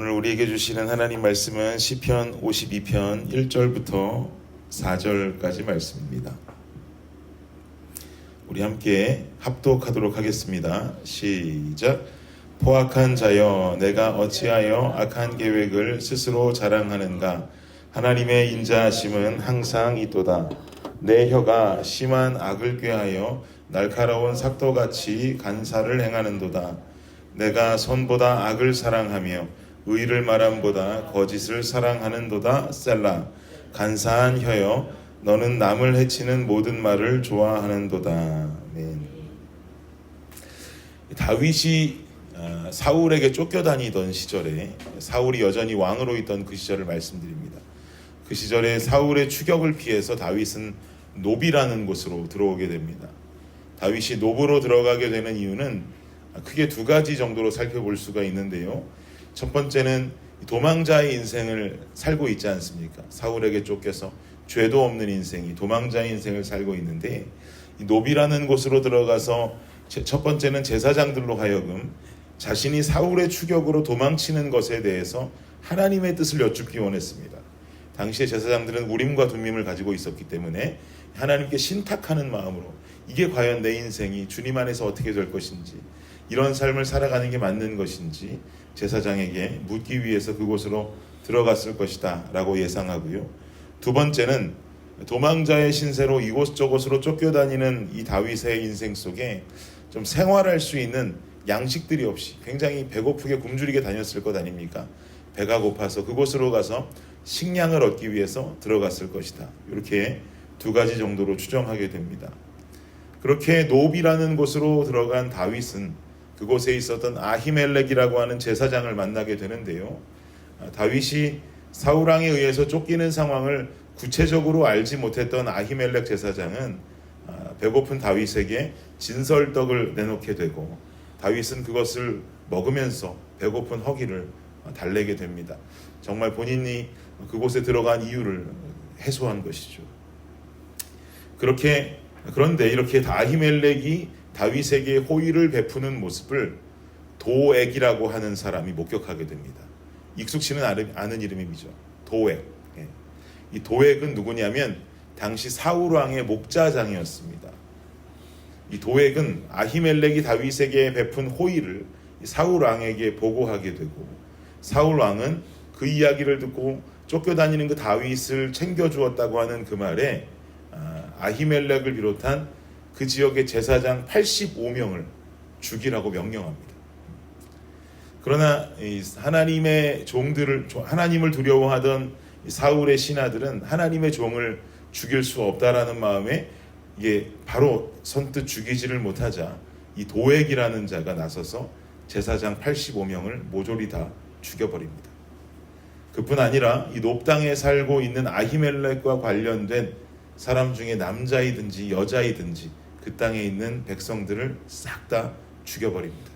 오늘 우리에게 주시는 하나님 말씀은 시편 52편 1절부터 4절까지 말씀입니다. 우리 함께 합독하도록 하겠습니다. 시작. 포악한 자여, 내가 어찌하여 악한 계획을 스스로 자랑하는가? 하나님의 인자하심은 항상 있도다. 내 혀가 심한 악을 꾀하여 날카로운 삭도같이 간사를 행하는도다. 내가 선보다 악을 사랑하며 의를 말함보다 거짓을 사랑하는도다. 셀라. 간사한 혀여, 너는 남을 해치는 모든 말을 좋아하는도다. 아멘. 다윗이 사울에게 쫓겨다니던 시절에, 사울이 여전히 왕으로 있던 그 시절을 말씀드립니다. 그 시절에 사울의 추격을 피해서 다윗은 노비라는 곳으로 들어오게 됩니다. 다윗이 노부로 들어가게 되는 이유는 크게 두 가지 정도로 살펴볼 수가 있는데요. 첫 번째는 도망자의 인생을 살고 있지 않습니까? 사울에게 쫓겨서 죄도 없는 인생이 도망자의 인생을 살고 있는데, 이 노비라는 곳으로 들어가서 첫 번째는 제사장들로 하여금 자신이 사울의 추격으로 도망치는 것에 대해서 하나님의 뜻을 여쭙기 원했습니다. 당시의 제사장들은 우림과 둠밈을 가지고 있었기 때문에 하나님께 신탁하는 마음으로 이게 과연 내 인생이 주님 안에서 어떻게 될 것인지, 이런 삶을 살아가는 게 맞는 것인지 제사장에게 묻기 위해서 그곳으로 들어갔을 것이다 라고 예상하고요. 두 번째는 도망자의 신세로 이곳저곳으로 쫓겨다니는 이 다윗의 인생 속에 좀 생활할 수 있는 양식들이 없이 굉장히 배고프게 굶주리게 다녔을 것 아닙니까? 배가 고파서 그곳으로 가서 식량을 얻기 위해서 들어갔을 것이다. 이렇게 두 가지 정도로 추정하게 됩니다. 그렇게 노비라는 곳으로 들어간 다윗은 그곳에 있었던 아히멜렉이라고 하는 제사장을 만나게 되는데요. 다윗이 사울왕에 의해서 쫓기는 상황을 구체적으로 알지 못했던 아히멜렉 제사장은 배고픈 다윗에게 진설떡을 내놓게 되고, 다윗은 그것을 먹으면서 배고픈 허기를 달래게 됩니다. 정말 본인이 그곳에 들어간 이유를 해소한 것이죠. 그런데 이렇게 아히멜렉이 다윗에게 호의를 베푸는 모습을 도액이라고 하는 사람이 목격하게 됩니다. 익숙치는 않은 이름이죠. 도액. 이 도액은 누구냐면 당시 사울왕의 목자장이었습니다. 이 도액은 아히멜렉이 다윗에게 베푼 호의를 사울왕에게 보고하게 되고, 사울왕은 그 이야기를 듣고 쫓겨다니는 그 다윗을 챙겨주었다고 하는 그 말에 아히멜렉을 비롯한 그 지역의 제사장 85명을 죽이라고 명령합니다. 그러나 하나님의 종들을, 하나님을 두려워하던 사울의 신하들은 하나님의 종을 죽일 수 없다라는 마음에 이게 바로 선뜻 죽이지를 못하자 이 도액이라는 자가 나서서 제사장 85명을 모조리 다 죽여버립니다. 그뿐 아니라 이 높당에 살고 있는 아히멜렉과 관련된 사람 중에 남자이든지 여자이든지 그 땅에 있는 백성들을 싹 다 죽여버립니다.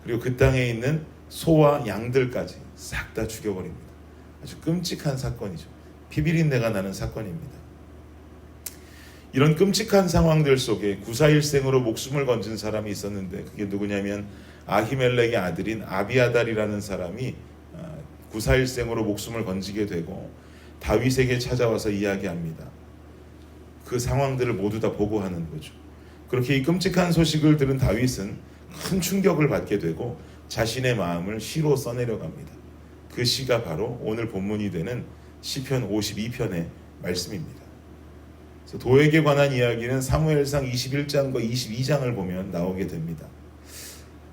그리고 그 땅에 있는 소와 양들까지 싹 다 죽여버립니다. 아주 끔찍한 사건이죠. 피비린내가 나는 사건입니다. 이런 끔찍한 상황들 속에 구사일생으로 목숨을 건진 사람이 있었는데, 그게 누구냐면 아히멜렉의 아들인 아비아달이라는 사람이 구사일생으로 목숨을 건지게 되고 다윗에게 찾아와서 이야기합니다. 그 상황들을 모두 다 보고하는 거죠. 그렇게 이 끔찍한 소식을 들은 다윗은 큰 충격을 받게 되고 자신의 마음을 시로 써내려갑니다. 그 시가 바로 오늘 본문이 되는 시편 52편의 말씀입니다. 그래서 도액에 관한 이야기는 사무엘상 21장과 22장을 보면 나오게 됩니다.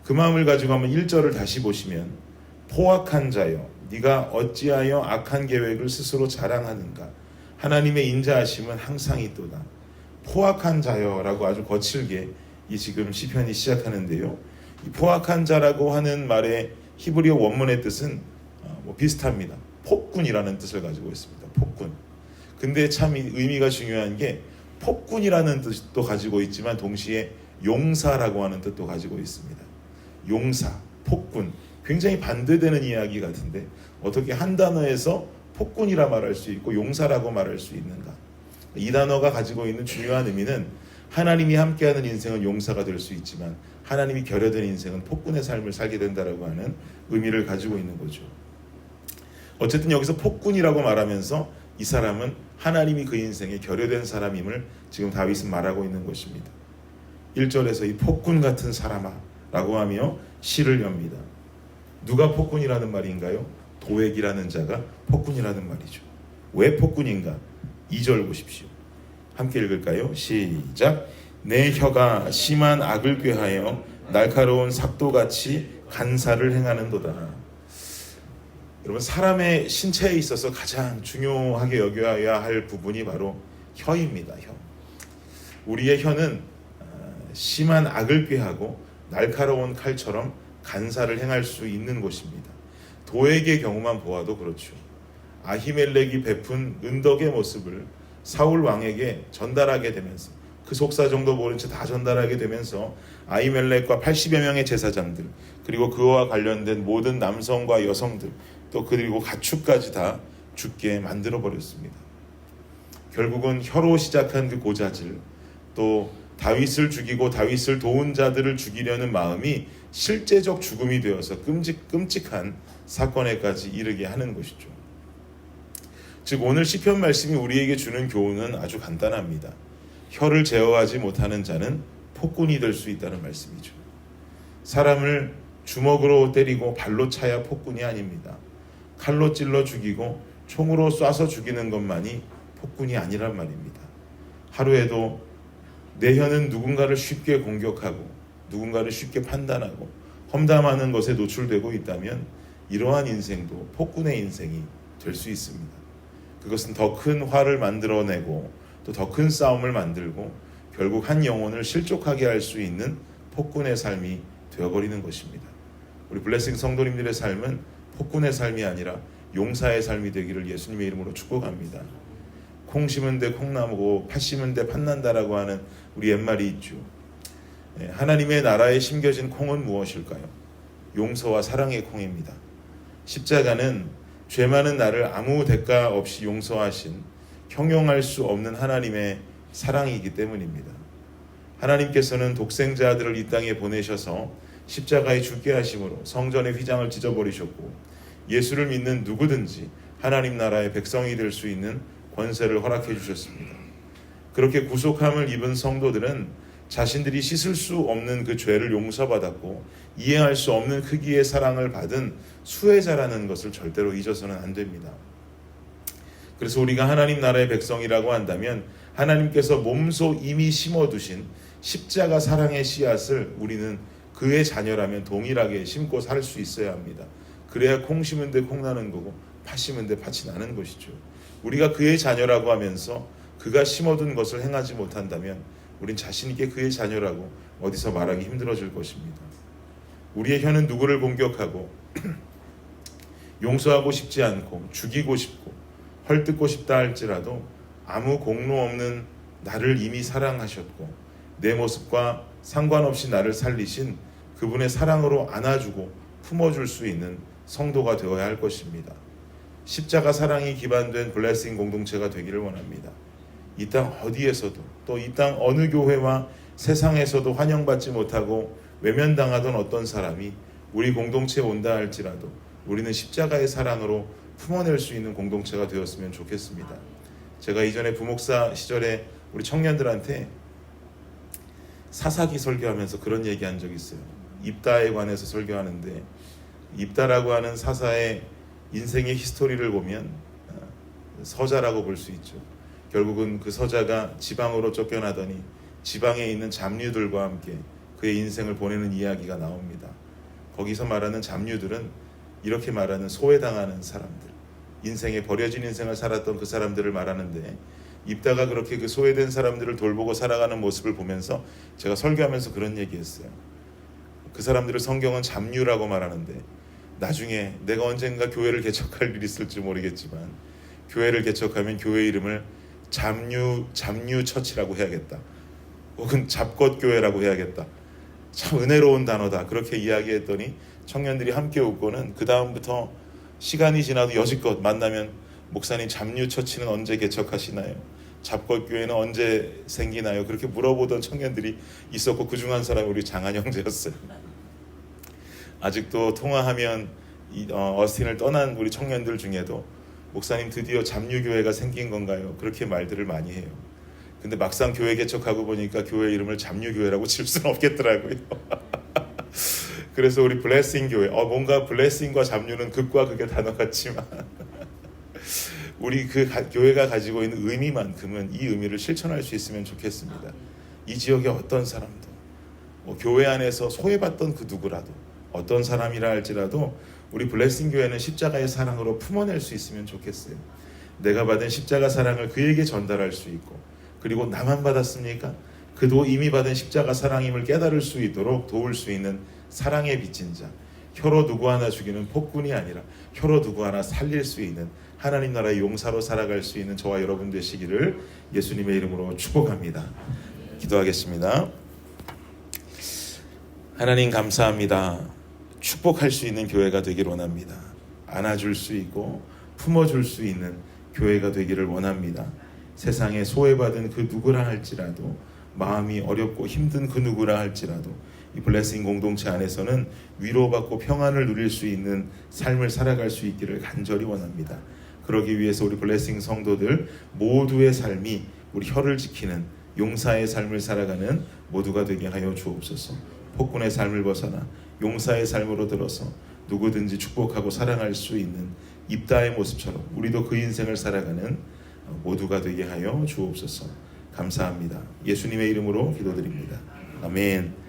그 마음을 가지고 한번 1절을 다시 보시면, 포악한 자여, 네가 어찌하여 악한 계획을 스스로 자랑하는가? 하나님의 인자하심은 항상 있도다. 포악한 자여라고 아주 거칠게 이 지금 시편이 시작하는데요. 이 포악한 자라고 하는 말의 히브리어 원문의 뜻은 비슷합니다. 폭군이라는 뜻을 가지고 있습니다. 폭군. 근데 참 의미가 중요한 게 폭군이라는 뜻도 가지고 있지만 동시에 용사라고 하는 뜻도 가지고 있습니다. 용사, 폭군. 굉장히 반대되는 이야기 같은데 어떻게 한 단어에서 폭군이라 말할 수 있고 용사라고 말할 수 있는가? 이 단어가 가지고 있는 중요한 의미는 하나님이 함께하는 인생은 용사가 될 수 있지만 하나님이 결여된 인생은 폭군의 삶을 살게 된다라고 하는 의미를 가지고 있는 거죠. 어쨌든 여기서 폭군이라고 말하면서 이 사람은 하나님이 그 인생에 결여된 사람임을 지금 다윗은 말하고 있는 것입니다. 1절에서 이 폭군 같은 사람아 라고 하며 시를 엽니다. 누가 폭군이라는 말인가요? 도액이라는 자가 폭군이라는 말이죠. 왜 폭군인가? 2절 보십시오. 함께 읽을까요? 시작. 내 혀가 심한 악을 꾀하여 날카로운 삭도같이 간사를 행하는도다. 여러분, 사람의 신체에 있어서 가장 중요하게 여겨야 할 부분이 바로 혀입니다. 혀. 우리의 혀는 심한 악을 꾀하고 날카로운 칼처럼 간사를 행할 수 있는 곳입니다. 도액의 경우만 보아도 그렇죠. 아히멜렉이 베푼 은덕의 모습을 사울 왕에게 전달하게 되면서 그 속사정도 모른 채 다 전달하게 되면서 아히멜렉과 80여 명의 제사장들, 그리고 그와 관련된 모든 남성과 여성들, 또 그리고 가축까지 다 죽게 만들어 버렸습니다. 결국은 혀로 시작한 그 고자질, 또 다윗을 죽이고 다윗을 도운 자들을 죽이려는 마음이 실제적 죽음이 되어서 끔찍한 사건에까지 이르게 하는 것이죠. 즉 오늘 시편 말씀이 우리에게 주는 교훈은 아주 간단합니다. 혀를 제어하지 못하는 자는 폭군이 될 수 있다는 말씀이죠. 사람을 주먹으로 때리고 발로 차야 폭군이 아닙니다. 칼로 찔러 죽이고 총으로 쏴서 죽이는 것만이 폭군이 아니란 말입니다. 하루에도 내 혀는 누군가를 쉽게 공격하고 누군가를 쉽게 판단하고 험담하는 것에 노출되고 있다면 이러한 인생도 폭군의 인생이 될 수 있습니다. 그것은 더 큰 화를 만들어내고 또 더 큰 싸움을 만들고 결국 한 영혼을 실족하게 할 수 있는 폭군의 삶이 되어버리는 것입니다. 우리 블레싱 성도님들의 삶은 폭군의 삶이 아니라 용사의 삶이 되기를 예수님의 이름으로 축복합니다. 콩 심은 데 콩나무고 팥 심은 데 팥난다라고 하는 우리 옛말이 있죠. 하나님의 나라에 심겨진 콩은 무엇일까요? 용서와 사랑의 콩입니다. 십자가는 죄 많은 나를 아무 대가 없이 용서하신 형용할 수 없는 하나님의 사랑이기 때문입니다. 하나님께서는 독생자 아들을 이 땅에 보내셔서 십자가에 죽게 하심으로 성전의 휘장을 찢어버리셨고 예수를 믿는 누구든지 하나님 나라의 백성이 될 수 있는 권세를 허락해 주셨습니다. 그렇게 구속함을 입은 성도들은 자신들이 씻을 수 없는 그 죄를 용서받았고 이해할 수 없는 크기의 사랑을 받은 수혜자라는 것을 절대로 잊어서는 안 됩니다. 그래서 우리가 하나님 나라의 백성이라고 한다면 하나님께서 몸소 이미 심어두신 십자가 사랑의 씨앗을 우리는 그의 자녀라면 동일하게 심고 살 수 있어야 합니다. 그래야 콩 심은 데 콩 나는 거고 팥 심은 데 팥이 나는 것이죠. 우리가 그의 자녀라고 하면서 그가 심어둔 것을 행하지 못한다면 우린 자신 있게 그의 자녀라고 어디서 말하기 힘들어질 것입니다. 우리의 혀는 누구를 공격하고 용서하고 싶지 않고 죽이고 싶고 헐뜯고 싶다 할지라도 아무 공로 없는 나를 이미 사랑하셨고 내 모습과 상관없이 나를 살리신 그분의 사랑으로 안아주고 품어줄 수 있는 성도가 되어야 할 것입니다. 십자가 사랑이 기반된 블레싱 공동체가 되기를 원합니다. 이 땅 어디에서도 또 이 땅 어느 교회와 세상에서도 환영받지 못하고 외면당하던 어떤 사람이 우리 공동체에 온다 할지라도 우리는 십자가의 사랑으로 품어낼 수 있는 공동체가 되었으면 좋겠습니다. 제가 이전에 부목사 시절에 우리 청년들한테 사사기 설교하면서 그런 얘기한 적이 있어요. 입다에 관해서 설교하는데 입다라고 하는 사사의 인생의 히스토리를 보면 서자라고 볼 수 있죠. 결국은 그 서자가 지방으로 쫓겨나더니 지방에 있는 잡류들과 함께 그의 인생을 보내는 이야기가 나옵니다. 거기서 말하는 잡류들은 이렇게 말하는 소외당하는 사람들, 인생에 버려진 인생을 살았던 그 사람들을 말하는데 입다가 그렇게 그 소외된 사람들을 돌보고 살아가는 모습을 보면서 제가 설교하면서 그런 얘기했어요. 그 사람들을 성경은 잡류라고 말하는데 나중에 내가 언젠가 교회를 개척할 일이 있을지 모르겠지만 교회를 개척하면 교회 이름을 잡류 처치라고 해야겠다. 혹은 잡것교회라고 해야겠다. 참 은혜로운 단어다. 그렇게 이야기했더니 청년들이 함께 웃고는 그 다음부터 시간이 지나도 여지껏 만나면 목사님 잡류 처치는 언제 개척하시나요? 잡것교회는 언제 생기나요? 그렇게 물어보던 청년들이 있었고 그중 한 사람이 우리 장한 형제였어요. 아직도 통화하면 어스틴을 떠난 우리 청년들 중에도 목사님 드디어 잡류교회가 생긴 건가요? 그렇게 말들을 많이 해요. 근데 막상 교회 개척하고 보니까 교회 이름을 잡류교회라고 칠 수는 없겠더라고요. 그래서 우리 블레싱 교회, 뭔가 블레싱과 잡류는 극과 극의 단어 같지만 우리 교회가 가지고 있는 의미만큼은 이 의미를 실천할 수 있으면 좋겠습니다. 이 지역의 어떤 사람도 교회 안에서 소외받던 그 누구라도 어떤 사람이라 할지라도 우리 블레싱 교회는 십자가의 사랑으로 품어낼 수 있으면 좋겠어요. 내가 받은 십자가 사랑을 그에게 전달할 수 있고, 그리고 나만 받았습니까? 그도 이미 받은 십자가 사랑임을 깨달을 수 있도록 도울 수 있는 사랑의 빚진 자, 혀로 누구 하나 죽이는 폭군이 아니라 혀로 누구 하나 살릴 수 있는 하나님 나라의 용사로 살아갈 수 있는 저와 여러분 되시기를 예수님의 이름으로 축복합니다. 기도하겠습니다. 하나님 감사합니다. 축복할 수 있는 교회가 되기를 원합니다. 안아줄 수 있고 품어줄 수 있는 교회가 되기를 원합니다. 세상에 소외받은 그 누구라 할지라도, 마음이 어렵고 힘든 그 누구라 할지라도 이 블레싱 공동체 안에서는 위로받고 평안을 누릴 수 있는 삶을 살아갈 수 있기를 간절히 원합니다. 그러기 위해서 우리 블레싱 성도들 모두의 삶이 우리 혀를 지키는 용사의 삶을 살아가는 모두가 되게 하여 주옵소서. 폭군의 삶을 벗어나 용사의 삶으로 들어서 누구든지 축복하고 사랑할 수 있는 입다의 모습처럼 우리도 그 인생을 살아가는 모두가 되게 하여 주옵소서. 감사합니다. 예수님의 이름으로 기도드립니다. 아멘.